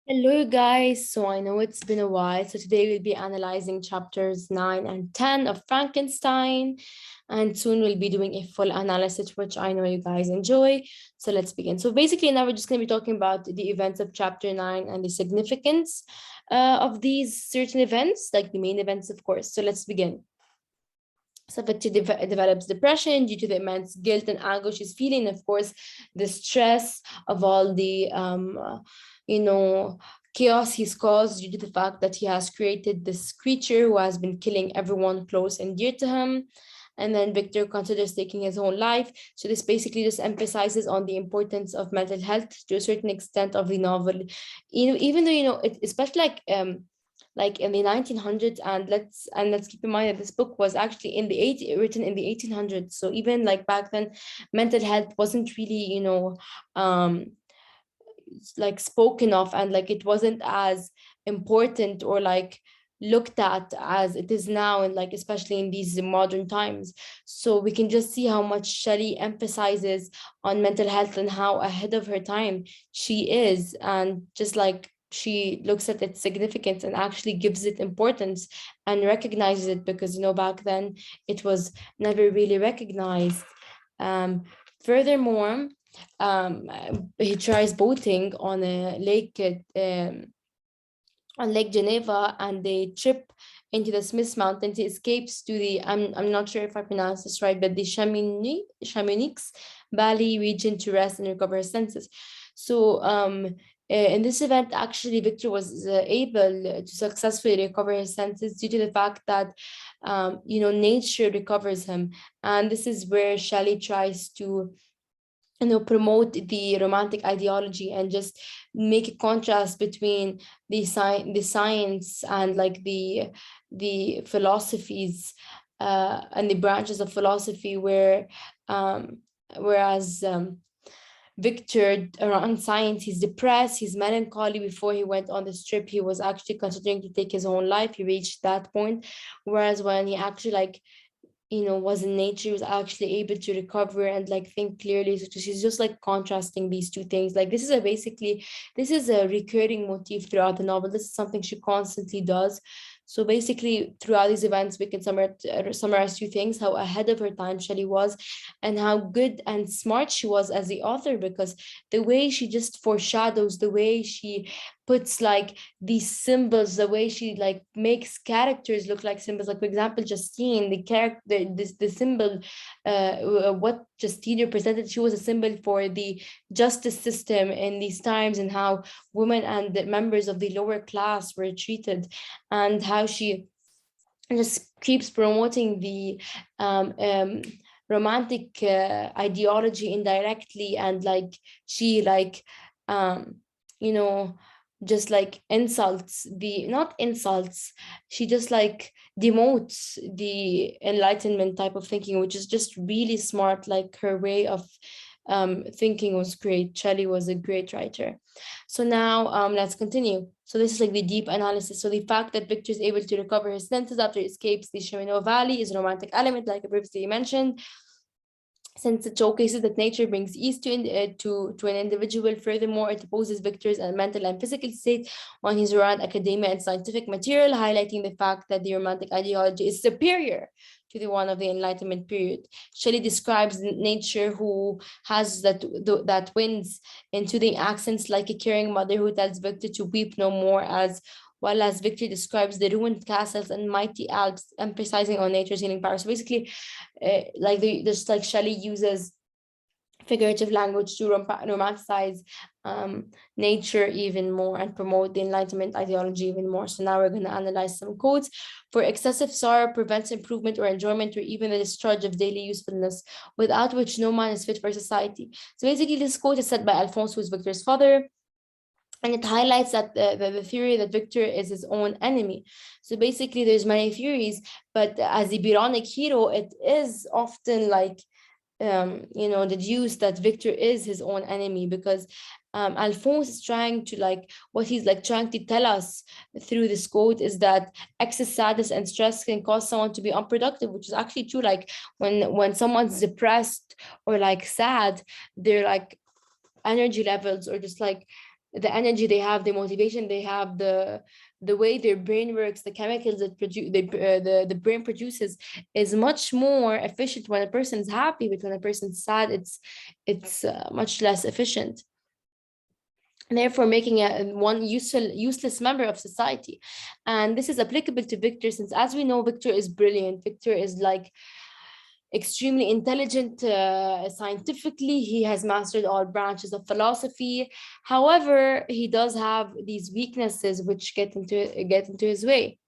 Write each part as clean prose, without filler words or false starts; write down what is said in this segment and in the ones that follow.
Hello, guys. So I know it's been a while. So today we'll be analyzing chapters 9 and 10 of Frankenstein. And soon we'll be doing a full analysis, which I know you guys enjoy. So let's begin. So basically, now we're just going to be talking about the events of chapter 9 and the significance of these certain events, like the main events, of course. So let's begin. So Victor develops depression due to the immense guilt and anguish he's feeling, of course, the stress of all the, you know, chaos he's caused due to the fact that he has created this creature who has been killing everyone close and dear to him. And then Victor considers taking his own life. So this basically just emphasizes on the importance of mental health to a certain extent of the novel. Even though especially like in the 1900s, and let's keep in mind that this book was actually written in the 1800s. So even like back then, mental health wasn't really um like spoken of, and like it wasn't as important or like looked at as it is now, and like especially in these modern times. So we can just see how much Shelley emphasizes on mental health and how ahead of her time she is, and just like she looks at its significance and actually gives it importance and recognizes it, because back then it was never really recognized. Furthermore, um, he tries boating on Lake Geneva, and they trip into the Swiss mountains. He escapes to the I'm not sure if I pronounced this right, but the Chamonix Valley region to rest and recover his senses. So in this event, actually, Victor was able to successfully recover his senses due to the fact that nature recovers him, and this is where Shelley tries to promote the romantic ideology and just make a contrast between the science and like the philosophies, and the branches of philosophy, um whereas Victor, around science, he's depressed, he's melancholy. Before he went on this trip, he was actually considering to take his own life. He reached that point. Whereas when he actually like was in nature, was actually able to recover and like think clearly. So she's just like contrasting these two things. Like this is a recurring motif throughout the novel. This is something she constantly does. So basically, throughout these events, we can summarize two things: how ahead of her time Shelley was, and how good and smart she was as the author, because the way she just foreshadows, the way she puts like these symbols, the way she like makes characters look like symbols. Like for example, Justine, the character, the symbol, what Justine represented, she was a symbol for the justice system in these times, and how women and the members of the lower class were treated, and how she just keeps promoting the romantic ideology indirectly, and like she like um you know just like insults the not insults she just like demotes the enlightenment type of thinking, which is just really smart. Like her way of thinking was great. Shelley was a great writer. So now let's continue. So this is like the deep analysis. So the fact that Victor is able to recover his senses after he escapes the Chamonix Valley is a romantic element, like I previously mentioned, since it showcases that nature brings ease to an individual. Furthermore, it opposes Victor's mental and physical state when he's around academia and scientific material, highlighting the fact that the romantic ideology is superior to the one of the Enlightenment period. Shelley describes nature who has that wins in soothing accents, like a caring mother who tells Victor to weep no more, as while as Victor describes the ruined castles and mighty Alps, emphasizing on nature's healing power. So basically, just like Shelley uses figurative language to romanticize nature even more and promote the Enlightenment ideology even more. So now we're going to analyze some quotes. For excessive sorrow prevents improvement or enjoyment or even the discharge of daily usefulness, without which no man is fit for society. So basically, this quote is said by Alphonse, who is Victor's father, and it highlights that the theory that Victor is his own enemy. So basically, there's many theories, but as the Byronic hero, it is often like deduced that Victor is his own enemy, because Alphonse is trying to like what he's like trying to tell us through this quote is that excess sadness and stress can cause someone to be unproductive, which is actually true. Like when someone's depressed or like sad, their like energy levels or just like the energy they have, the motivation they have, the way their brain works, the chemicals that the brain produces is much more efficient when a person is happy, but when a person's sad, it's much less efficient, therefore making one useless member of society. And this is applicable to Victor, since as we know, Victor is brilliant. Victor is like extremely intelligent scientifically. He has mastered all branches of philosophy. However, he does have these weaknesses which get into his way.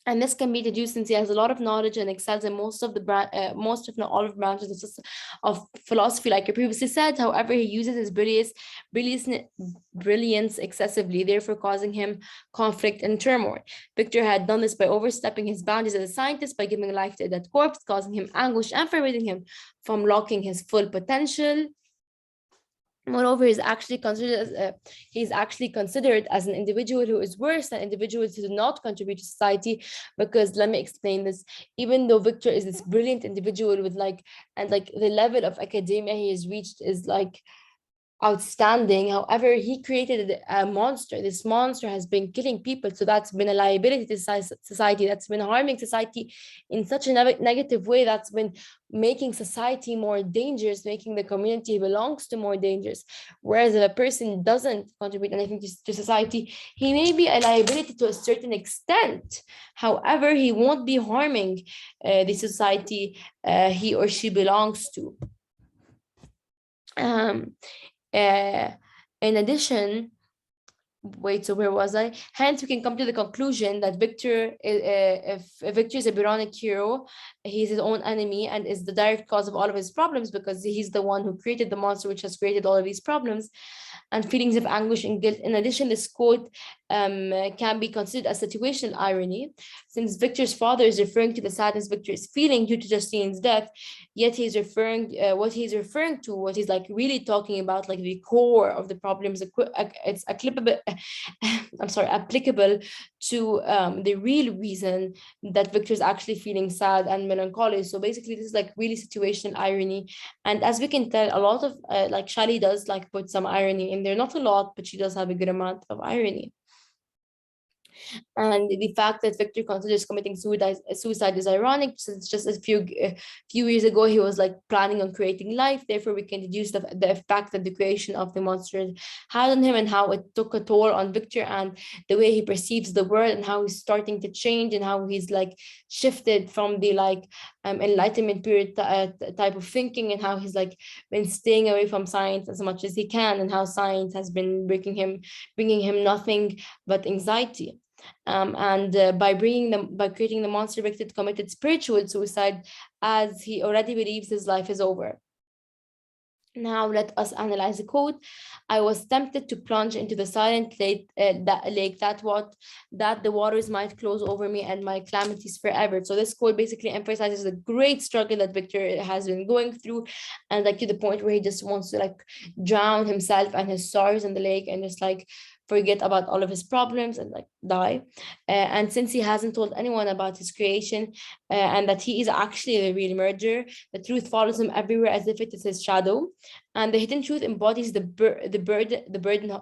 And this can be deduced since he has a lot of knowledge and excels in most of the most, if not all, of branches of philosophy, like I previously said. However, he uses his brilliance, brilliance excessively, therefore causing him conflict and turmoil. Victor had done this by overstepping his boundaries as a scientist, by giving life to a dead corpse, causing him anguish and forbidding him from locking his full potential. Moreover, he's actually considered as an individual who is worse than individuals who do not contribute to society. Because let me explain this: even though Victor is this brilliant individual with the level of academia he has reached is like outstanding. However, he created a monster. This monster has been killing people. So that's been a liability to society. That's been harming society in such a negative way. That's been making society more dangerous, making the community he belongs to more dangerous. Whereas if a person doesn't contribute anything to society, he may be a liability to a certain extent. However, he won't be harming the society he or she belongs to. Um, in addition, wait, so where was I? Hence, we can come to the conclusion that Victor, if Victor is a Byronic hero, he's his own enemy and is the direct cause of all of his problems, because he's the one who created the monster which has created all of these problems and feelings of anguish and guilt. In addition, this quote can be considered a situational irony, since Victor's father is referring to the sadness Victor is feeling due to Justine's death, yet he's referring what he's like really talking about, like the core of the problem is it's applicable. I'm sorry, applicable to the real reason that Victor is actually feeling sad and melancholy. So basically, this is like really situational irony, and as we can tell, a lot of like Shelley does like put some irony in there, not a lot, but she does have a good amount of irony. And the fact that Victor considers committing suicide is ironic, since just a few years ago he was like planning on creating life. Therefore, we can deduce the effect that the creation of the monster had on him, and how it took a toll on Victor, and the way he perceives the world, and how he's starting to change, and how he's like shifted from the enlightenment period type of thinking, and how he's like been staying away from science as much as he can, and how science has been bringing him nothing but anxiety. And by creating the monster, Victor committed spiritual suicide, as he already believes his life is over. Now let us analyze the quote. I was tempted to plunge into the silent lake, that the waters might close over me and my calamities forever. So this quote basically emphasizes the great struggle that Victor has been going through, and like to the point where he just wants to like drown himself and his sorrows in the lake, and just like forget about all of his problems and like die. And since he hasn't told anyone about his creation, and that he is actually the real murderer, the truth follows him everywhere as if it is his shadow. And the hidden truth embodies the burden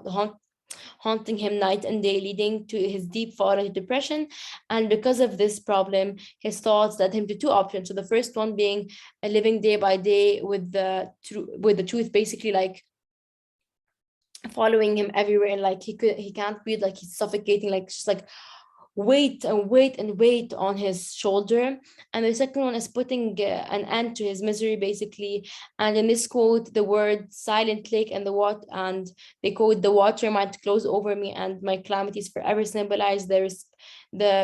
haunting him night and day, leading to his deep fall into depression. And because of this problem, his thoughts led him to two options. So the first one being living day by day with the truth, basically like following him everywhere, and like he can't breathe, like he's suffocating, like just like weight and weight and weight on his shoulder. And the second one is putting an end to his misery, basically. And in this quote, the word silent lake and they quote, the water might close over me and my calamities forever, symbolize the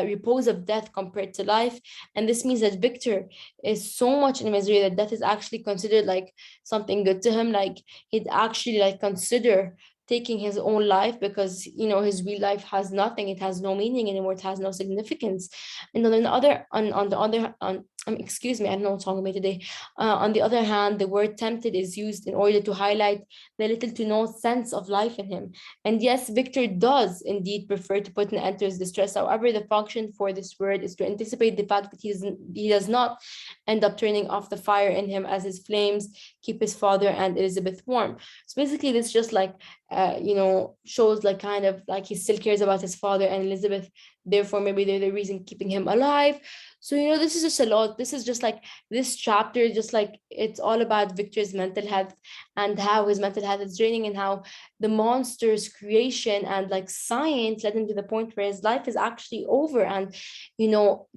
repose of death compared to life. And this means that Victor is so much in misery that death is actually considered like something good to him. Like he'd actually like consider taking his own life, because his real life has nothing, it has no meaning anymore, it has no significance. And on the excuse me, I don't know what's wrong with me today. On the other hand, the word tempted is used in order to highlight the little to no sense of life in him. And yes, Victor does indeed prefer to put an end to his distress. However, the function for this word is to anticipate the fact that he does not end up turning off the fire in him as his flames keep his father and Elizabeth warm. So basically, this just like shows like kind of like he still cares about his father and Elizabeth. Therefore, maybe they're the reason keeping him alive. So this is just a lot. This is just like this chapter, just like it's all about Victor's mental health and how his mental health is draining, and how the monster's creation and like science led him to the point where his life is actually over. And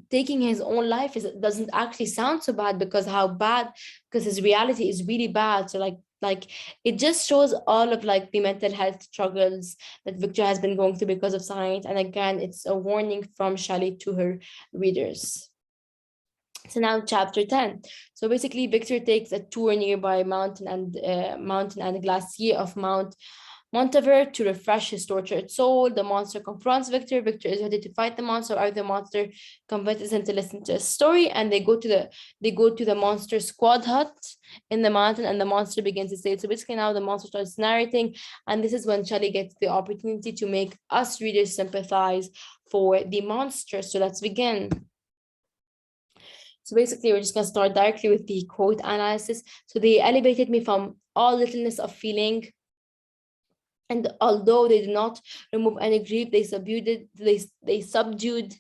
taking his own life doesn't actually sound so bad, because his reality is really bad. So like it just shows all of like the mental health struggles that Victor has been going through because of science. And again, it's a warning from Shelley to her readers. So now chapter 10. So basically Victor takes a tour nearby mountain and glacier of Mount Montever to refresh his tortured soul. The monster confronts Victor. Victor is ready to fight the monster, or the monster convinces him to listen to his story, and they go to the monster squad hut in the mountain, and the monster begins to say. So basically now the monster starts narrating, and this is when Shelley gets the opportunity to make us readers sympathize for the monster. So let's begin. So basically, we're just going to start directly with the quote analysis. So they elevated me from all littleness of feeling, and although they did not remove any grief, they subdued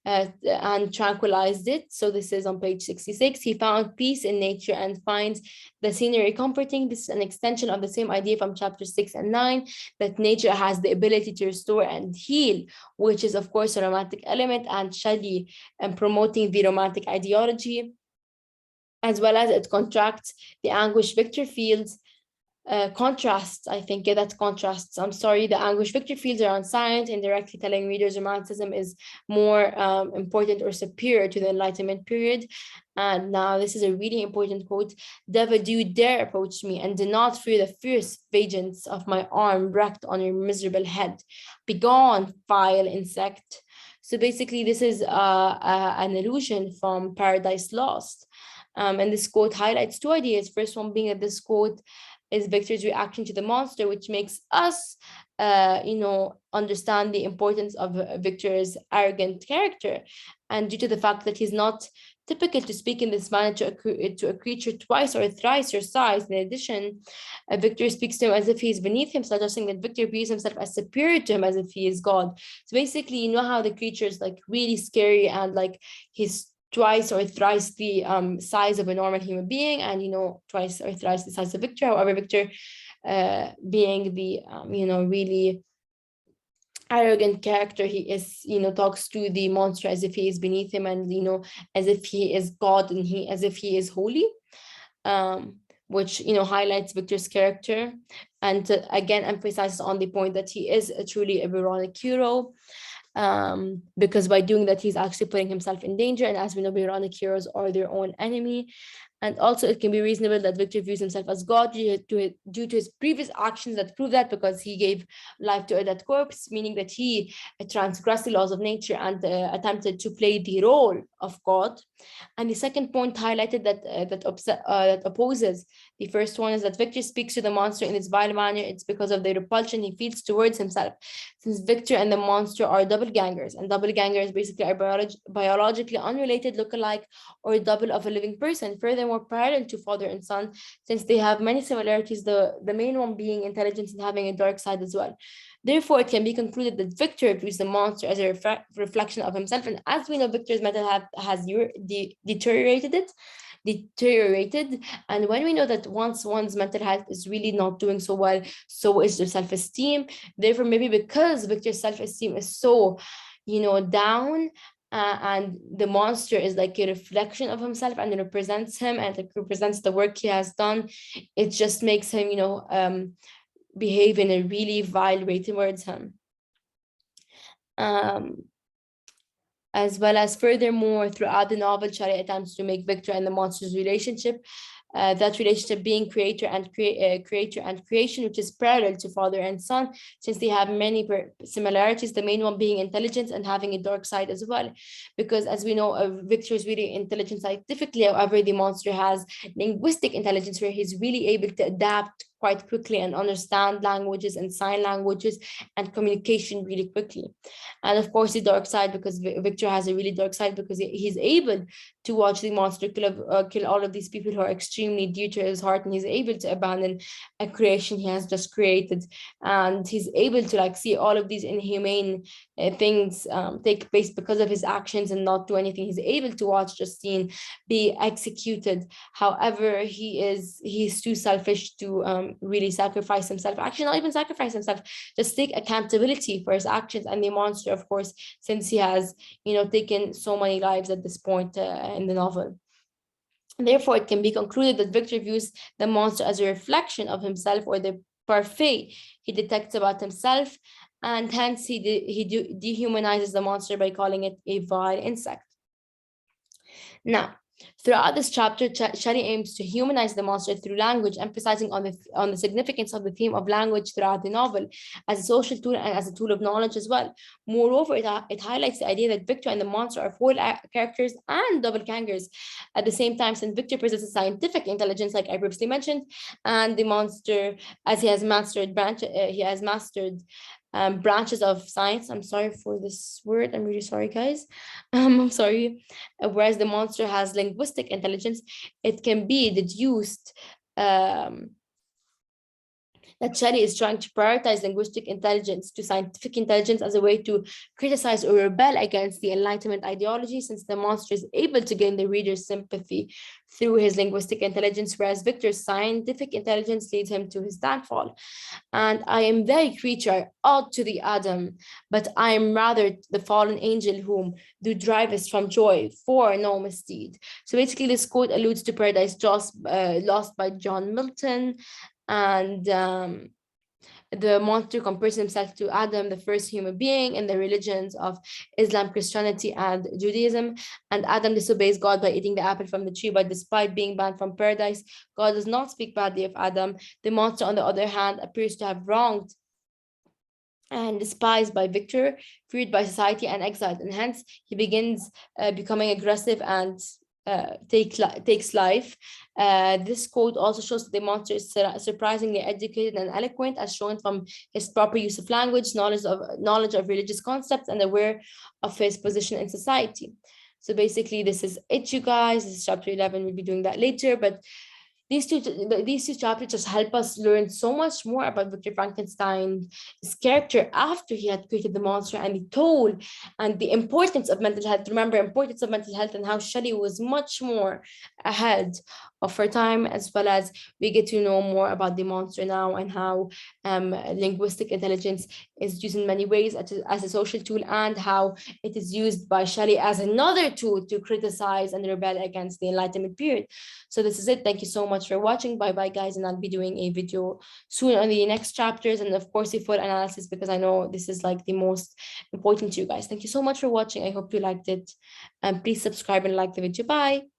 and tranquilized it. So this is on page 66. He found peace in nature and finds the scenery comforting. This is an extension of the same idea from chapter 6 and 9, that nature has the ability to restore and heal, which is of course a romantic element, and Shelley promoting the romantic ideology, as well as it contracts the anguish Victor feels. Contrasts, I think, yeah, that's contrasts. I'm sorry, the anguish Victor feels around science, indirectly telling readers romanticism is more important or superior to the Enlightenment period. And now this is a really important quote. Never do you dare approach me, and do not fear the fierce vengeance of my arm wrecked on your miserable head. Begone, vile insect. So basically, this is an allusion from Paradise Lost. And this quote highlights two ideas. First one being that this quote is Victor's reaction to the monster, which makes us, understand the importance of Victor's arrogant character. And due to the fact that he's not typical to speak in this manner to a creature twice or thrice your size. In addition, Victor speaks to him as if he's beneath him, suggesting that Victor views himself as superior to him, as if he is God. So basically, you know how the creature is like really scary, and like he's twice or thrice the size of a normal human being, and twice or thrice the size of Victor. However, Victor being the really arrogant character he is, talks to the monster as if he is beneath him, and as if he is God, and as if he is holy, which highlights Victor's character, and again emphasizes on the point that he is truly a Byronic hero. Because by doing that, he's actually putting himself in danger. And as we know, Byronic heroes are their own enemy. And also, it can be reasonable that Victor views himself as God due to his previous actions that prove that, because he gave life to a dead corpse, meaning that he transgressed the laws of nature and attempted to play the role of God. And the second point highlighted that opposes the first one is that Victor speaks to the monster in this vile manner. It's because of the repulsion he feels towards himself, since Victor and the monster are doppelgangers, and doppelgangers basically are biologically unrelated look-alike, or double of a living person. Furthermore, parallel to father and son, since they have many similarities, the main one being intelligence and having a dark side as well. Therefore, it can be concluded that Victor views the monster as a reflection of himself. And as we know, Victor's mental health has deteriorated. And when we know that once one's mental health is really not doing so well, so is their self-esteem. Therefore, maybe because Victor's self-esteem is so, down, and the monster is like a reflection of himself, and it represents him, and it represents the work he has done, it just makes him, behave in a really vile way towards him. As well as furthermore, throughout the novel, Shelley attempts to make Victor and the monster's relationship that relationship being creator and creation, which is parallel to father and son, since they have many similarities. The main one being intelligence and having a dark side as well, because as we know, Victor is really intelligent scientifically. However, the monster has linguistic intelligence, where he's really able to adapt quite quickly and understand languages and sign languages and communication really quickly. And of course, the dark side, because Victor has a really dark side, because he's able to watch the monster kill all of these people who are extremely dear to his heart, and he's able to abandon a creation he has just created, and he's able to like see all of these inhumane things take place because of his actions and not do anything. He's able to watch Justine be executed. However, he's too selfish to really sacrifice himself. Actually, not even sacrifice himself, just take accountability for his actions. And the monster, of course, since he has taken so many lives at this point in the novel. Therefore, it can be concluded that Victor views the monster as a reflection of himself, or the parfait he detects about himself, and hence he dehumanizes the monster by calling it a vile insect. Now, throughout this chapter, Shelley aims to humanize the monster through language, emphasizing on the significance of the theme of language throughout the novel as a social tool and as a tool of knowledge as well. Moreover, it highlights the idea that Victor and the monster are foil characters and doppelgangers at the same time, since Victor possesses scientific intelligence, like I previously mentioned, and the monster, as he has mastered branches of science. I'm sorry for this word. I'm really sorry, guys. I'm sorry. Whereas the monster has linguistic intelligence, it can be deduced that Shelley is trying to prioritize linguistic intelligence to scientific intelligence as a way to criticize or rebel against the Enlightenment ideology, since the monster is able to gain the reader's sympathy through his linguistic intelligence, whereas Victor's scientific intelligence leads him to his downfall. And I am thy creature, odd to the Adam, but I am rather the fallen angel whom thou drivest from joy for no misdeed. So basically, this quote alludes to Paradise Lost by John Milton. And the monster compares himself to Adam, the first human being, in the religions of Islam, Christianity, and Judaism. And Adam disobeys God by eating the apple from the tree, but despite being banned from paradise, God does not speak badly of Adam. The monster, on the other hand, appears to have wronged and despised by Victor, feared by society, and exiled. And hence, he begins becoming aggressive and takes life. This quote also shows that the monster is surprisingly educated and eloquent, as shown from his proper use of language, knowledge of religious concepts, and aware of his position in society. So basically, this is it, you guys. This is chapter 11. We'll be doing that later, but these two chapters just help us learn so much more about Victor Frankenstein's character after he had created the monster, and the toll and the importance of mental health. Remember, importance of mental health, and how Shelley was much more ahead of her time, as well as we get to know more about the monster now, and how linguistic intelligence is used in many ways as a social tool, and how it is used by Shelley as another tool to criticize and rebel against the Enlightenment period. So this is it. Thank you so much for watching. Bye bye, guys, and I'll be doing a video soon on the next chapters, and of course the full analysis, because I know this is like the most important to you guys. Thank you so much for watching. I hope you liked it, and please subscribe and like the video. Bye.